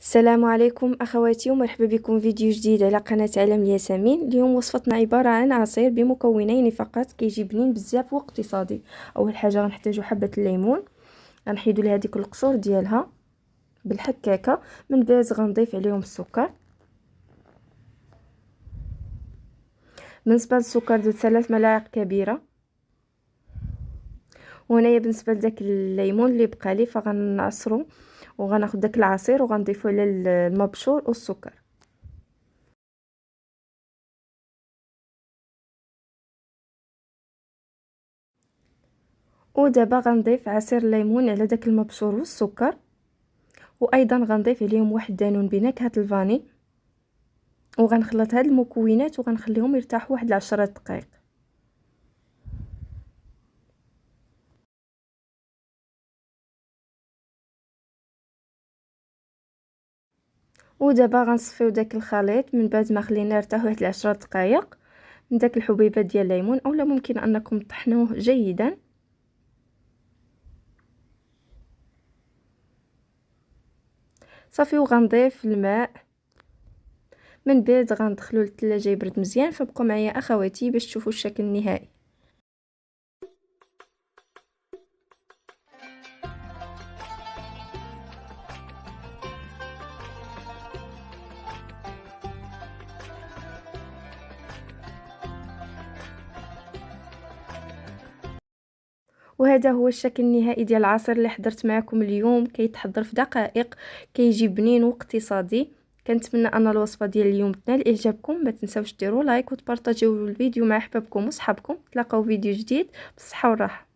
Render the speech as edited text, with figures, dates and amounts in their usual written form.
السلام عليكم اخواتي ومرحبا بكم فيديو جديد على قناه عالم الياسمين. اليوم وصفتنا عباره عن عصير بمكونين فقط كيجي بنين بزاف واقتصادي. اول حاجه غنحتاجو حبه الليمون، غنحيدو لها ديك القشور ديالها بالحكاكه، من بعد غنضيف عليهم السكر. بالنسبه للسكر درت 3 ملاعق كبيره، وهنايا بالنسبه لذاك الليمون اللي بقى لي فغنعصرو وغناخد داك العصير وغنضيفو على المبشور والسكر. ودابا غنضيف عصير الليمون على داك المبشور والسكر، وايضا غنضيف عليهم واحد دانون بنكهه الفاني، وغنخلط هاد المكونات وغنخليهم يرتاحوا واحد 10 دقائق. ودابا غنصفيو داك الخليط من بعد ما خليناه يرتاح واحد 10 دقائق من داك الحبيبات ديال الليمون، اولا ممكن انكم تطحنوه جيدا. صافي، وغنضيف الماء من بعد غندخلو للثلاجه يبرد مزيان. فبقوا معايا اخواتي باش تشوفوا الشكل النهائي. وهذا هو الشكل النهائي ديال العصير اللي حضرت معكم اليوم. كيتحضر في دقائق، كيجي بنين واقتصادي. كنتمنى ان الوصفه ديال اليوم تنال اعجابكم. ما تنساوش ديروا لايك وتبارطاجيو الفيديو مع احبابكم وصحابكم. تلاقاو فيديو جديد بالصحه والراحه.